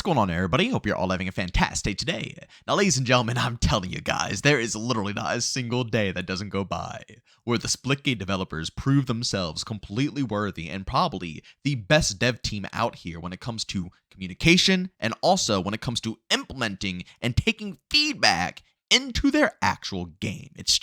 going on, everybody? Hope you're all having a fantastic day today. Now, ladies and gentlemen, I'm telling you guys, there is literally not a single day that doesn't go by where the Splitgate developers prove themselves completely worthy and probably the best dev team out here when it comes to communication and also when it comes to implementing and taking feedback into their actual game. It's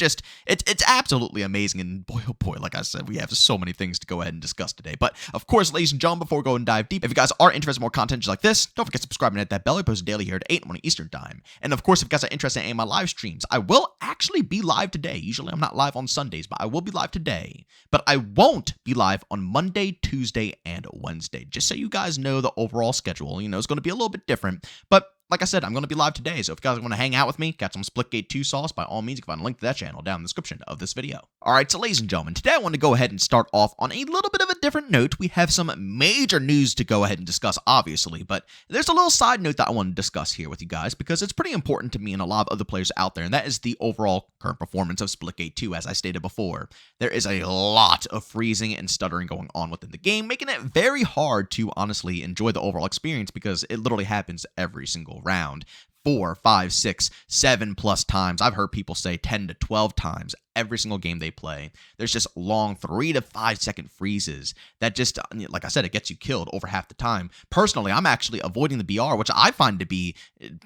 absolutely amazing, and boy, oh boy, like I said, we have so many things to go ahead and discuss today. But of course, ladies and gentlemen, before we go and dive deep, if you guys are interested in more content just like this, don't forget to subscribe and hit that bell. I post daily here at 8 in the morning Eastern time. And of course, if you guys are interested in any of my live streams, I will actually be live today. Usually I'm not live on Sundays, but I will be live today. But I won't be live on Monday, Tuesday, and Wednesday. Just so you guys know the overall schedule, it's going to be a little bit different, but like I said, I'm going to be live today, so if you guys want to hang out with me, catch some Splitgate 2 sauce, by all means, you can find a link to that channel down in the description of this video. Alright, so ladies and gentlemen, today I want to go ahead and start off on a little bit of a different note. We have some major news to go ahead and discuss, obviously, but there's a little side note that I want to discuss here with you guys, because it's pretty important to me and a lot of other players out there, and that is the overall current performance of Splitgate 2, as I stated before. There is a lot of freezing and stuttering going on within the game, making it very hard to honestly enjoy the overall experience, because it literally happens every single round. 4, 5, 6, 7+ times. I've heard people say 10 to 12 times every single game they play. There's just long 3 to 5 second freezes that just, like I said, it gets you killed over half the time. Personally, I'm actually avoiding the BR, which I find to be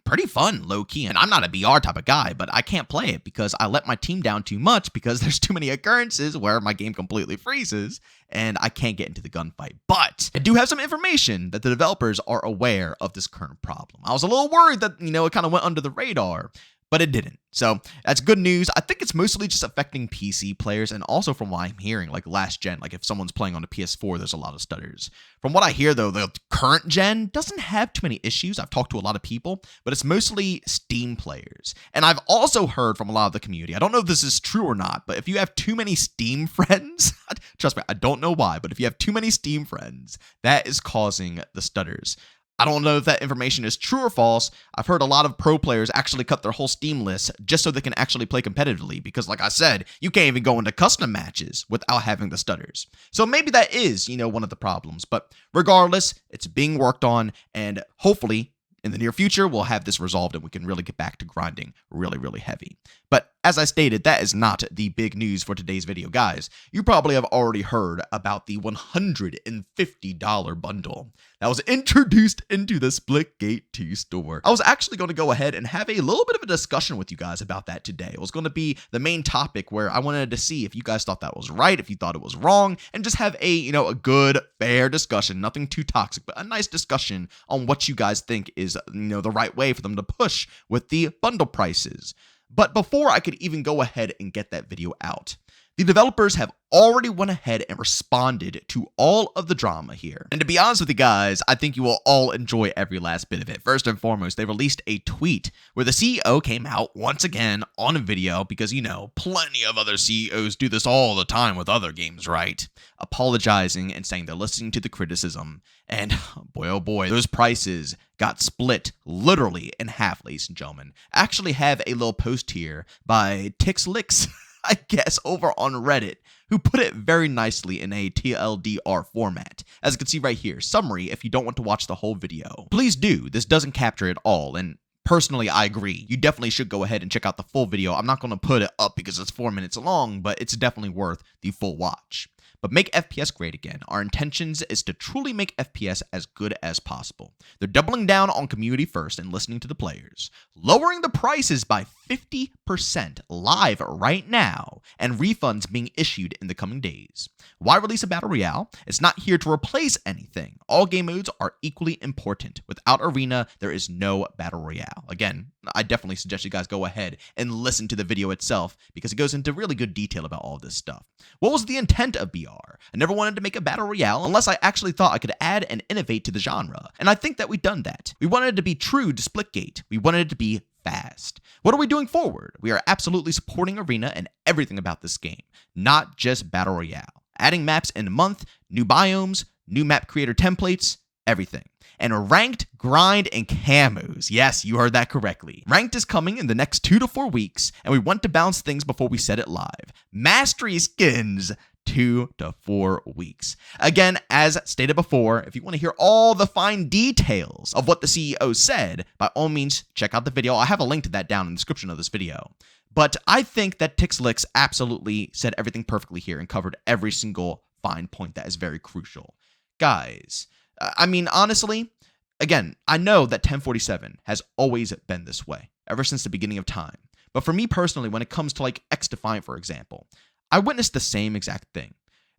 pretty fun, low-key, and I'm not a BR type of guy, but I can't play it because I let my team down too much because there's too many occurrences where my game completely freezes and I can't get into the gunfight. But I do have some information that the developers are aware of this current problem. I was a little worried that, it kind of went under the radar, but it didn't. So that's good news. I think it's mostly just affecting PC players, and also from what I'm hearing, like last gen, like if someone's playing on a PS4, there's a lot of stutters. From what I hear, though, the current gen doesn't have too many issues. I've talked to a lot of people, but it's mostly Steam players. And I've also heard from a lot of the community, I don't know if this is true or not, but if you have too many Steam friends, trust me, I don't know why, but if you have too many Steam friends, that is causing the stutters. I don't know if that information is true or false. I've heard a lot of pro players actually cut their whole Steam list just so they can actually play competitively because, like I said, you can't even go into custom matches without having the stutters. So maybe that is, one of the problems. But regardless, it's being worked on, and hopefully in the near future, we'll have this resolved and we can really get back to grinding really, really heavy. But as I stated, that is not the big news for today's video, guys. You probably have already heard about the $150 bundle that was introduced into the Splitgate 2 store. I was actually going to go ahead and have a little bit of a discussion with you guys about that today. It was going to be the main topic where I wanted to see if you guys thought that was right, if you thought it was wrong, and just have a, a good, fair discussion, nothing too toxic, but a nice discussion on what you guys think is, the right way for them to push with the bundle prices. But before I could even go ahead and get that video out, the developers have already went ahead and responded to all of the drama here. And to be honest with you guys, I think you will all enjoy every last bit of it. First and foremost, they released a tweet where the CEO came out once again on a video because, plenty of other CEOs do this all the time with other games, right? Apologizing and saying they're listening to the criticism. And boy, oh boy, those prices got split literally in half, ladies and gentlemen. I actually have a little post here by TixLix, I guess, over on Reddit, who put it very nicely in a TLDR format. As you can see right here, summary if you don't want to watch the whole video. Please do, this doesn't capture it all, and personally, I agree. You definitely should go ahead and check out the full video. I'm not going to put it up because it's 4 minutes long, but it's definitely worth the full watch. But make FPS great again. Our intentions is to truly make FPS as good as possible. They're doubling down on community first and listening to the players. Lowering the prices by 50% live right now, and refunds being issued in the coming days. Why release a Battle Royale? It's not here to replace anything. All game modes are equally important. Without Arena, there is no Battle Royale. Again, I definitely suggest you guys go ahead and listen to the video itself because it goes into really good detail about all this stuff. What was the intent of BR? I never wanted to make a Battle Royale unless I actually thought I could add and innovate to the genre. And I think that we've done that. We wanted it to be true to Splitgate. We wanted it to be fast. What are we doing forward? We are absolutely supporting Arena and everything about this game, not just Battle Royale. Adding maps in a month, new biomes, new map creator templates, everything. And ranked, grind, and camos. Yes, you heard that correctly. Ranked is coming in the next 2 to 4 weeks, and we want to balance things before we set it live. Mastery skins, 2 to 4 weeks. Again, as stated before, if you want to hear all the fine details of what the CEO said, by all means, check out the video. I have a link to that down in the description of this video. But I think that TixLix absolutely said everything perfectly here and covered every single fine point that is very crucial. Guys, I mean, honestly, again, I know that 1047 has always been this way, ever since the beginning of time. But for me personally, when it comes to like XDefiant, for example, I witnessed the same exact thing.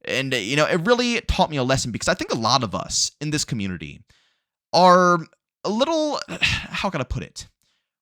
And, it really taught me a lesson because I think a lot of us in this community are a little, how can I put it?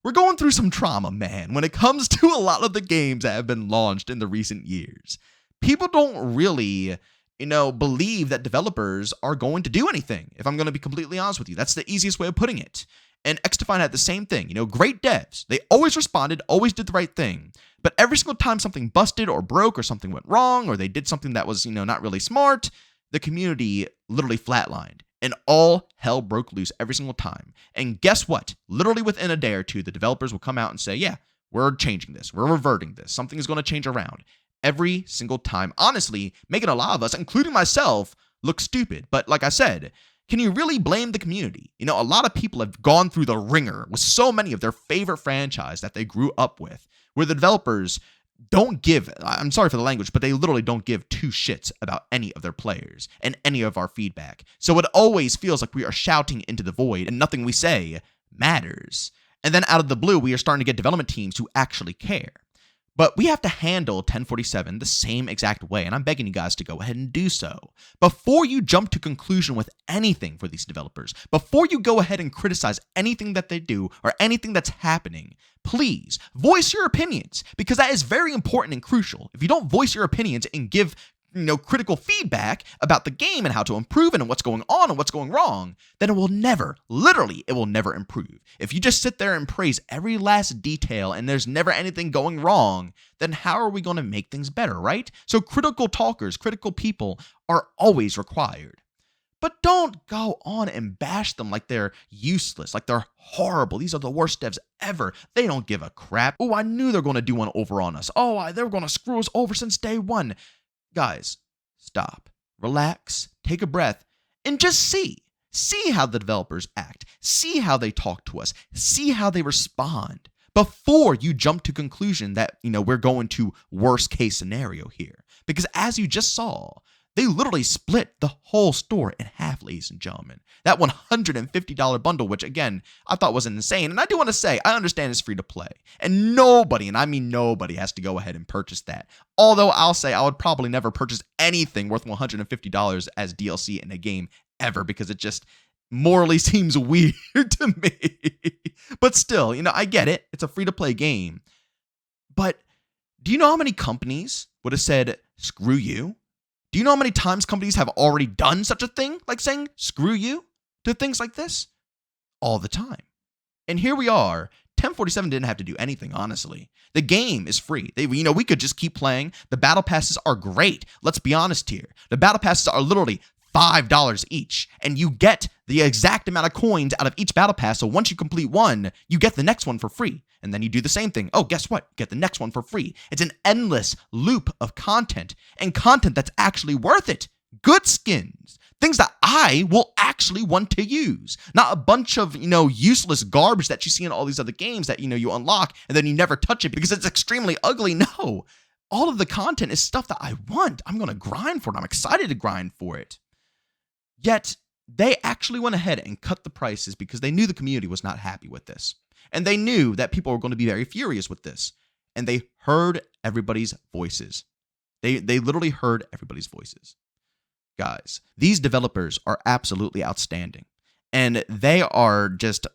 We're going through some trauma, man, when it comes to a lot of the games that have been launched in the recent years. People don't really, believe that developers are going to do anything, if I'm going to be completely honest with you. That's the easiest way of putting it. And XDefiant had the same thing. Great devs. They always responded, always did the right thing. But every single time something busted or broke or something went wrong or they did something that was, not really smart, the community literally flatlined. And all hell broke loose every single time. And guess what? Literally within a day or two, the developers will come out and say, yeah, we're changing this. We're reverting this. Something is going to change around. Every single time. Honestly, making a lot of us, including myself, look stupid. But like I said, can you really blame the community? A lot of people have gone through the ringer with so many of their favorite franchise that they grew up with, where the developers don't give, I'm sorry for the language, but they literally don't give two shits about any of their players and any of our feedback. So it always feels like we are shouting into the void and nothing we say matters. And then out of the blue, we are starting to get development teams who actually care. But we have to handle 1047 the same exact way, and I'm begging you guys to go ahead and do so. Before you jump to conclusion with anything for these developers, before you go ahead and criticize anything that they do or anything that's happening, please voice your opinions, because that is very important and crucial. If you don't voice your opinions and give critical feedback about the game and how to improve it and what's going on and what's going wrong, then it will never, literally, it will never improve. If you just sit there and praise every last detail and there's never anything going wrong, then how are we going to make things better, right? So critical talkers, critical people are always required. But don't go on and bash them like they're useless, like they're horrible. These are the worst devs ever. They don't give a crap. Oh, I knew they're going to do one over on us. Oh, they were going to screw us over since day one. Guys, stop, relax, take a breath, and just see. See how the developers act. See how they talk to us. See how they respond before you jump to conclusion that, we're going to worst case scenario here. Because as you just saw, they literally split the whole store in half, ladies and gentlemen. That $150 bundle, which again, I thought was insane. And I do want to say, I understand it's free to play. And nobody, and I mean nobody, has to go ahead and purchase that. Although I'll say I would probably never purchase anything worth $150 as DLC in a game ever, because it just morally seems weird to me. But still, I get it. It's a free to play game. But do you know how many companies would have said, screw you? Do you know how many times companies have already done such a thing, like saying, screw you, to things like this? All the time. And here we are. 1047 didn't have to do anything, honestly. The game is free. We could just keep playing. The battle passes are great. Let's be honest here. The battle passes are literally $5 each, and you get the exact amount of coins out of each battle pass. So once you complete one, you get the next one for free. And then you do the same thing. Oh, guess what? Get the next one for free. It's an endless loop of content, and content that's actually worth it. Good skins. Things that I will actually want to use. Not a bunch of, useless garbage that you see in all these other games that, you unlock and then you never touch it because it's extremely ugly. No. All of the content is stuff that I want. I'm going to grind for it. I'm excited to grind for it. Yet, they actually went ahead and cut the prices because they knew the community was not happy with this. And they knew that people were going to be very furious with this. And they heard everybody's voices. They literally heard everybody's voices. Guys, these developers are absolutely outstanding. And they are just,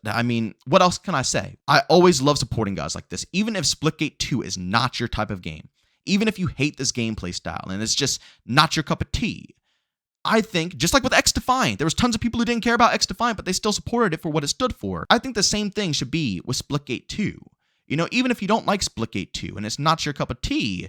what else can I say? I always love supporting guys like this. Even if Splitgate 2 is not your type of game. Even if you hate this gameplay style and it's just not your cup of tea. I think, just like with XDefiant, there was tons of people who didn't care about XDefiant, but they still supported it for what it stood for. I think the same thing should be with Splitgate 2. Even if you don't like Splitgate 2 and it's not your cup of tea,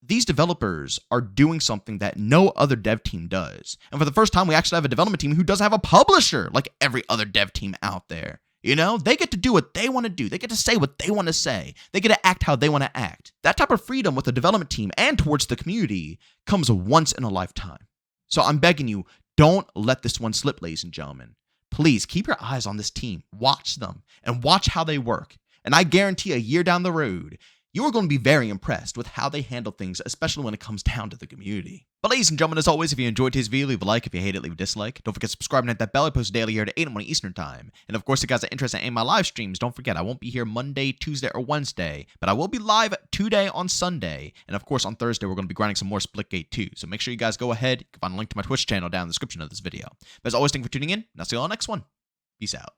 these developers are doing something that no other dev team does. And for the first time, we actually have a development team who doesn't have a publisher like every other dev team out there. You know, they get to do what they want to do. They get to say what they want to say. They get to act how they want to act. That type of freedom with the development team and towards the community comes once in a lifetime. So I'm begging you, don't let this one slip, ladies and gentlemen. Please keep your eyes on this team. Watch them and watch how they work. And I guarantee a year down the road, you are going to be very impressed with how they handle things, especially when it comes down to the community. But ladies and gentlemen, as always, if you enjoyed today's video, leave a like. If you hate it, leave a dislike. Don't forget to subscribe and hit that bell. I post daily here at 8 in the morning Eastern Time. And of course, if you guys are interested in my live streams, don't forget, I won't be here Monday, Tuesday, or Wednesday, but I will be live today on Sunday. And of course, on Thursday, we're going to be grinding some more Splitgate too. So make sure you guys go ahead. You can find a link to my Twitch channel down in the description of this video. But as always, thank you for tuning in, and I'll see you all next one. Peace out.